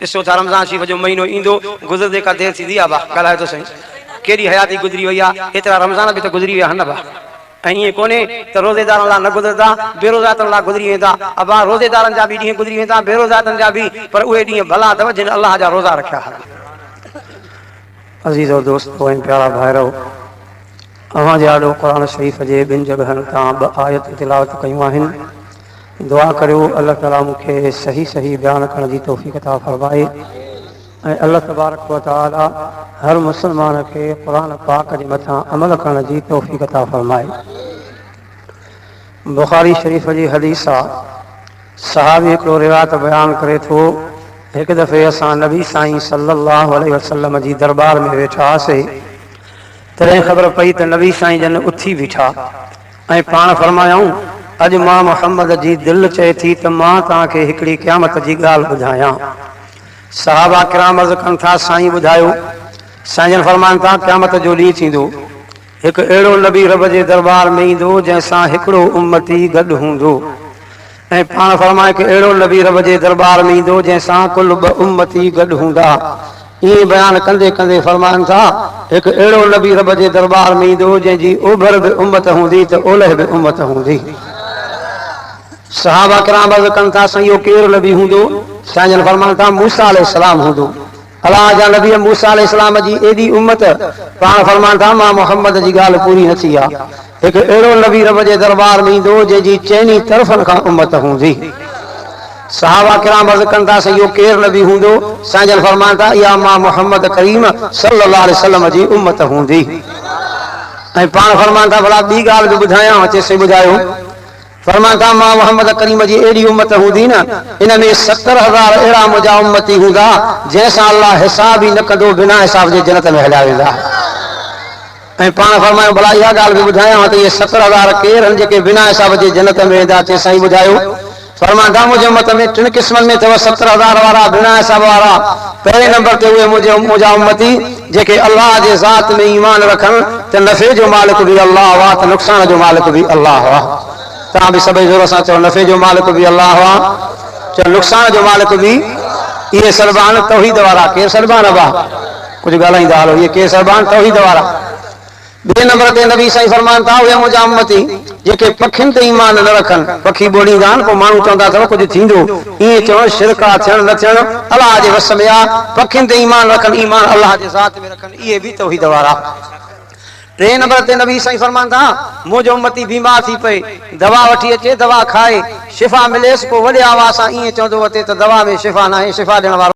ॾिसो था रमज़ान शरीफ़ जो महीनो ईंदो गुज़रदे का देर थींदी आहे। भाउ ॻाल्हायो त सही, केॾी हयाती गुज़री वई आहे, एतिरा रमज़ान बि त गुज़री विया आहिनि भाउ। ऐं ईअं कोन्हे त रोज़ेदारनि लाइ न गुज़रंदा, बेरोज़गारनि लाइ गुज़री वेंदा। अबा रोज़ेदारनि जा बि ॾींहं गुज़री वेंदा, बेरोज़गारनि जा बि, पर उहे ॾींहं भला अथव जिन अलाह जा रोज़ा रखिया। अज़ीज़ और दोस्तो ऐं प्यारा भाइरो, अव्हां जे आॾो क़ुर शरीफ़ जे ॿिनि जॻहनि तां ॿ आयत तिलावत कयूं आहिनि। दुआ करियो अल्लाह ताला मूंखे सही सही बयान करण जी तौफ़ीक़ अता फ़रमाए ऐं अल्लाह तबारक व तआला हर मुस्लमान खे क़ुर पाक जे मथां अमल करण जी तौफ़ीक़ अता फ़रमाए। बुख़ारी शरीफ़ जी हदीस आहे, सहाबी हिकिड़ो रिवायत बयान करे थो, हिकु दफ़े असां नबी साईं सल्लल्लाहु अलैहि वसल्लम जी दरबार में वेठा हुआसीं। तॾहिं ख़बर पई त नबी साईं जन उथी बीठा ऐं पाण फरमायाऊं, अॼु मां मोहम्मद जी दिलि चए थी त मां तव्हांखे हिकिड़ी क़यामत जी ॻाल्हि ॿुधायां। सहाबा किराम अर्ज़ कनि था, साईं ॿुधायो। साईं जन फरमाइनि था, क़यामत जो ॾींहुं थींदो, हिकु अहिड़ो नबी रब जे दरबार में ईंदो जंहिंसां हिकिड़ो उम्मती गॾु हूंदो। ऐं पाण फरमाए कि अहिड़ो नबी रब जे दरबार में ईंदो जंहिंसां कुल ॿ उम्मती गॾु हूंदा। ईअं बयानु कंदे कंदे फरमाइनि था, हिकु अहिड़ो नबी रब जे दरबार में ईंदो जंहिंजी ओभर बि उम्मत हूंदी त ओलह बि उम्मत हूंदी। सहाबा किराम अर्ज़ कनि था, साईं इहो कहिड़ो नबी हूंदो? साईं जन फरमाइनि था, मूसा अलैहिस्सलाम हूंदो। अलाह जा नबी मूसा अलैहिस्सलाम जी एॾी उम्मत। पाण फरमाइनि था, मां मोहम्मद जी ॻाल्हि पूरी न थी आहे। हिकु अहिड़ो नबी रब जे दरबार में ईंदो जंहिंजी चइनी तरफ़नि खां उम्मत हूंदी। सहाबा किराम अर्ज़ कनि था, साईं इहो केरु नबी हूंदो? साईं जन फरमाइनि था, इहा मां मोहम्मद करीम सल्लल्लाहु अलैहि वसल्लम जी उम्मत हूंदी। ऐं पाण फरमाइनि था, भला ॿी ॻाल्हि बि ॿुधायां, चेसि ॿुधायो। फरमाइनि था, मां मोहम्मद करीम जी एॾी उम्मत हूंदी न, इन में 70,000 अहिड़ा मुंहिंजा उम्मती हूंदा जंहिंसां अलाह हिसाब ई न कंदो, बिना हिसाब जे जन्नत में हलिया वेंदा। ऐं पाण फरमायो, भला इहा ॻाल्हि बि ॿुधायां त इहे 70,000 केरु आहिनि जेके बिना हिसाब जे जन्नत में वेंदा? चए साईं ॿुधायो। फरमाइनि था, मुंहिंजे उम्मत में 3 क़िस्मनि में अथव 70,000 वारा बिना हिसाब वारा। पहिरें नंबर ते उहे मुंहिंजा उम्मती जेके अलाह जे ज़ात में ईमान रखनि त नफ़े जो मालिक बि अलाह हुआ त नुक़सान जो मालिक बि अलाह हुआ। तव्हां बि सभई ज़ोर सां चओ, नफ़े जो मालिक बि अलाह हुआ, चओ नुक़सान जो मालिक बि। इहे सरबान तौहीद वारा। केरु सरबान अबा? कुझु ॻाल्हाईंदा हलो, इहे केरु सरबान? तौहीद वारा। ॿिए नंबर ते नबी साईं फरमाइनि था, उहे मुंहिंजा उम्मती जेके पखियुनि ते ईमान न रखनि। पखी ॿोड़ींदा आहिनि, पोइ माण्हू चवंदा अथव कुझु थींदो, ईअं चवणु शिरका थियणु न थियणु अलाह जे वस में आहे। पखियुनि ते ईमान रखनि, ईमान अलाह जे ज़ात में रखनि, इहे बि तौहीद वारा। 3 नंबर ते नबी साईं फरमाइनि था, मुंहिंजो उम्मती बीमार थी पए, दवा वठी अचे, दवा खाए, शिफ़ा मिलेसि, पोइ वॾे आवाज़ सां ईअं चवंदो अचे त दवा में शिफ़ा न आहे, शिफ़ा ॾियण वारो